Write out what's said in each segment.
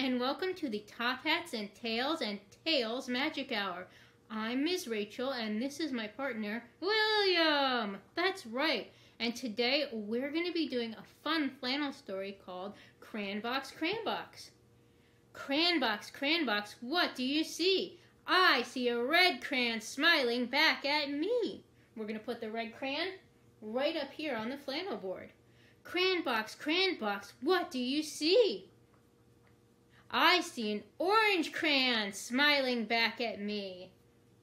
and welcome to the Top Hats and Tails Magic Hour. I'm Ms. Rachel, and this is my partner, William. That's right. And today we're going to be doing a fun flannel story called Cranbox, Cranbox. Cranbox, Cranbox, what do you see? I see a red crayon smiling back at me. We're going to put the red crayon right up here on the flannel board. Cranbox, Cranbox, what do you see? I see an orange crayon smiling back at me.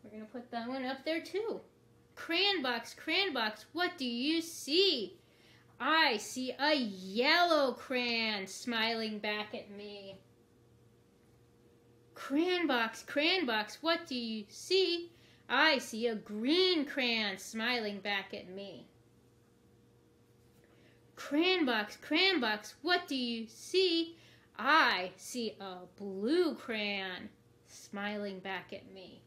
We're going to put that one up there too. Cranbox, Cranbox, what do you see? I see a yellow crayon smiling back at me. Cranbox, Cranbox, what do you see? I see a green crayon smiling back at me. Cranbox, Cranbox, what do you see? I see a blue crayon smiling back at me.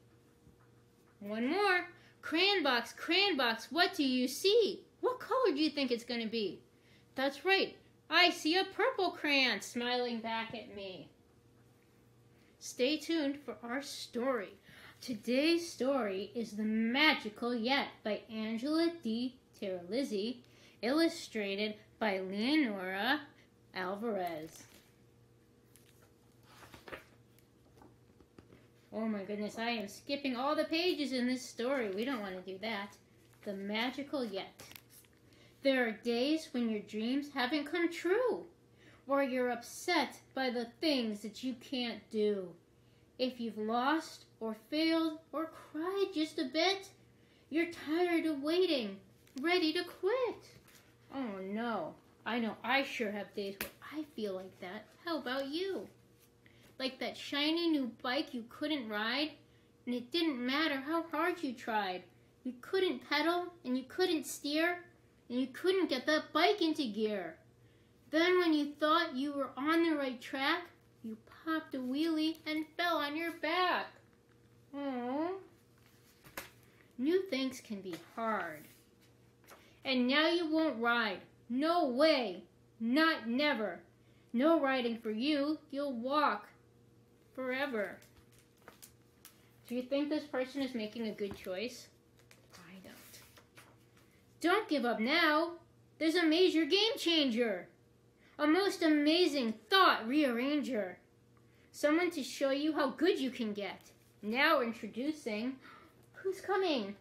One more. Cranbox, Cranbox, what do you see? What color do you think it's going to be? That's right. I see a purple crayon smiling back at me. Stay tuned for our story. Today's story is The Magical Yet by Angela D. Terlizzi, illustrated by Leonora Alvarez. Oh my goodness, I am skipping all the pages in this story. We don't want to do that. The Magical Yet. There are days when your dreams haven't come true, or you're upset by the things that you can't do. If you've lost or failed or cried just a bit, you're tired of waiting, ready to quit. Oh no, I know I sure have days where I feel like that. How about you? Like that shiny new bike you couldn't ride, and it didn't matter how hard you tried. You couldn't pedal, and you couldn't steer, and you couldn't get that bike into gear. Then when you thought you were on the right track, you popped a wheelie and fell on your back. Aww. New things can be hard. And now you won't ride. No way. Not never. No riding for you. You'll walk. Forever. Do you think this person is making a good choice? I don't. Don't give up now. There's a major game changer. A most amazing thought rearranger. Someone to show you how good you can get. Now introducing, who's coming?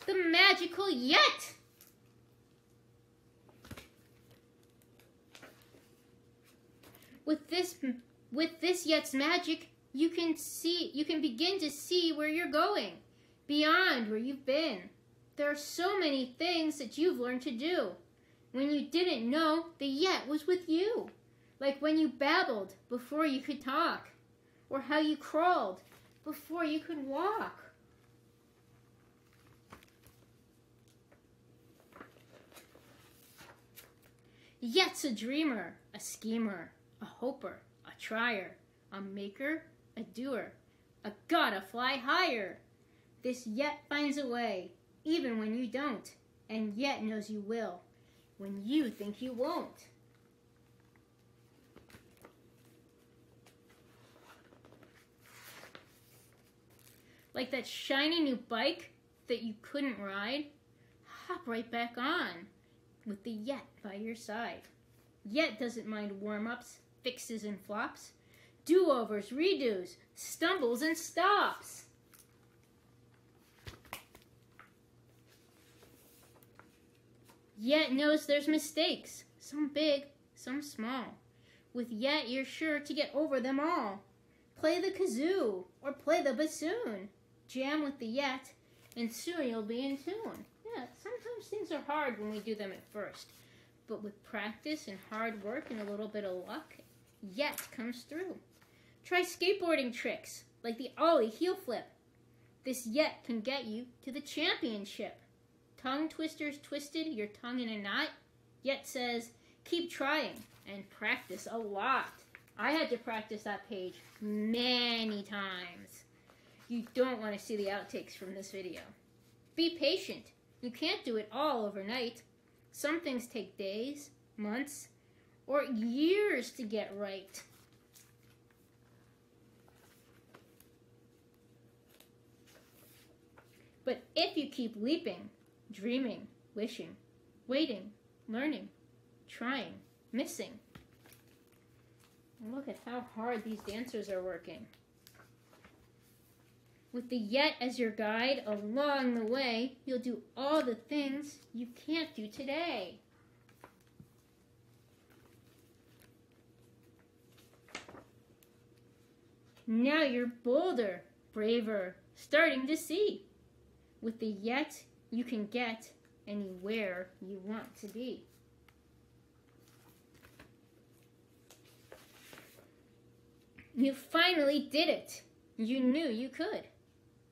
The Magical Yet! With this Yet's magic, you can begin to see where you're going, beyond where you've been. There are so many things that you've learned to do. When you didn't know, the Yet was with you. Like when you babbled before you could talk, or how you crawled before you could walk. Yet's a dreamer, a schemer, a hoper, a trier, a maker, a doer, a gotta fly higher. This Yet finds a way, even when you don't, and Yet knows you will, when you think you won't. Like that shiny new bike that you couldn't ride, hop right back on with the Yet by your side. Yet doesn't mind warm-ups, fixes and flops, do-overs, redos, stumbles and stops. Yet knows there's mistakes, some big, some small. With Yet, you're sure to get over them all. Play the kazoo or play the bassoon. Jam with the Yet, and soon you'll be in tune. Yeah, sometimes things are hard when we do them at first, but with practice and hard work and a little bit of luck, Yet comes through. Try skateboarding tricks like the ollie heel flip. This Yet can get you to the championship. Tongue twisters twisted, your tongue in a knot. Yet says, keep trying and practice a lot. I had to practice that page many times. You don't want to see the outtakes from this video. Be patient. You can't do it all overnight. Some things take days, months, or years to get right. But if you keep leaping, dreaming, wishing, waiting, learning, trying, missing. Look at how hard these dancers are working. With the yet as your guide along the way, you'll do all the things you can't do today. Now you're bolder, braver, starting to see. With the yet, you can get anywhere you want to be. You finally did it. You knew you could.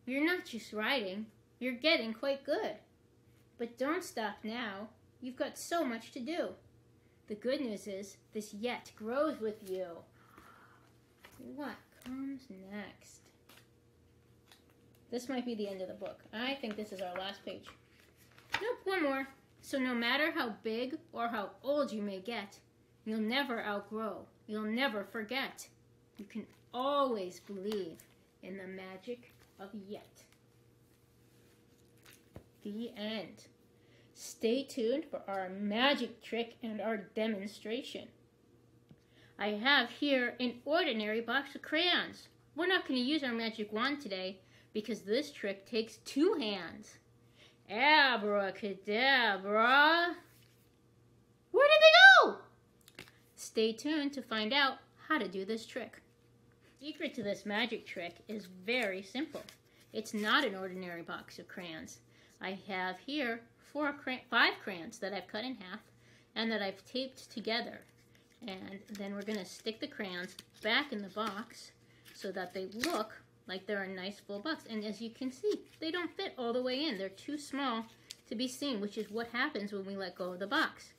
You're not just riding, you're getting quite good. But don't stop now. You've got so much to do. The good news is this yet grows with you. What comes next? This might be the end of the book. I think this is our last page. Nope, one more. So no matter how big or how old you may get, you'll never outgrow. You'll never forget. You can always believe in the magic of yet. The end. Stay tuned for our magic trick and our demonstration. I have here an ordinary box of crayons. We're not going to use our magic wand today because this trick takes 2 hands. Abracadabra. Where did they go? Stay tuned to find out how to do this trick. The secret to this magic trick is very simple. It's not an ordinary box of crayons. I have here 5 crayons that I've cut in half and that I've taped together. And then we're going to stick the crayons back in the box so that they look like they're a nice full box. And as you can see, they don't fit all the way in. They're too small to be seen, which is what happens when we let go of the box.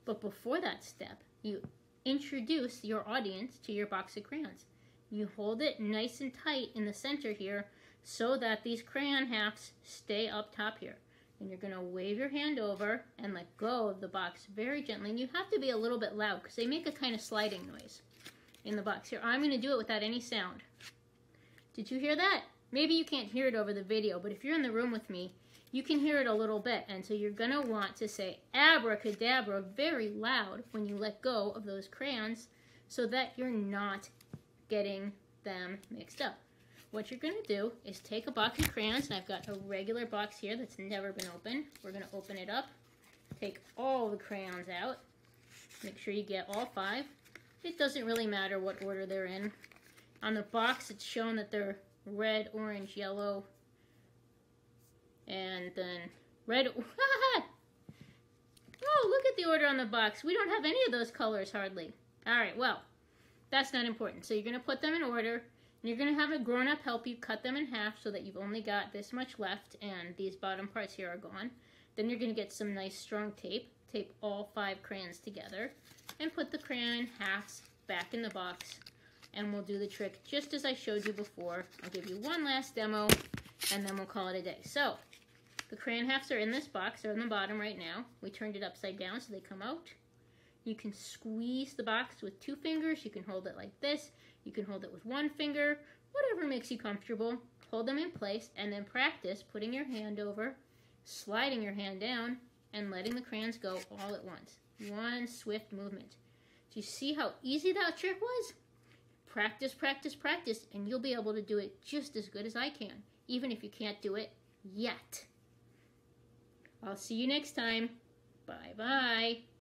But before that step, you introduce your audience to your box of crayons. You hold it nice and tight in the center here so that these crayon halves stay up top here. And you're going to wave your hand over and let go of the box very gently. And you have to be a little bit loud because they make a kind of sliding noise in the box. Here, I'm going to do it without any sound. Did you hear that? Maybe you can't hear it over the video, but if you're in the room with me, you can hear it a little bit. And so you're going to want to say abracadabra very loud when you let go of those crayons so that you're not getting them mixed up. What you're going to do is take a box of crayons, and I've got a regular box here that's never been opened. We're going to open it up, take all the crayons out, make sure you get all 5. It doesn't really matter what order they're in. On the box, it's shown that they're red, orange, yellow, and then red. Oh, look at the order on the box. We don't have any of those colors hardly. All right, well, that's not important. So you're going to put them in order. And you're going to have a grown-up help you cut them in half so that you've only got this much left and these bottom parts here are gone. Then you're going to get some nice strong tape. Tape all 5 crayons together and put the crayon halves back in the box. And we'll do the trick just as I showed you before. I'll give you one last demo and then we'll call it a day. So the crayon halves are in this box. They're in the bottom right now. We turned it upside down so they come out. You can squeeze the box with 2 fingers. You can hold it like this. You can hold it with 1 finger. Whatever makes you comfortable. Hold them in place and then practice putting your hand over, sliding your hand down, and letting the crayons go all at once. One swift movement. Do you see how easy that trick was? Practice, practice, practice, and you'll be able to do it just as good as I can, even if you can't do it yet. I'll see you next time. Bye-bye.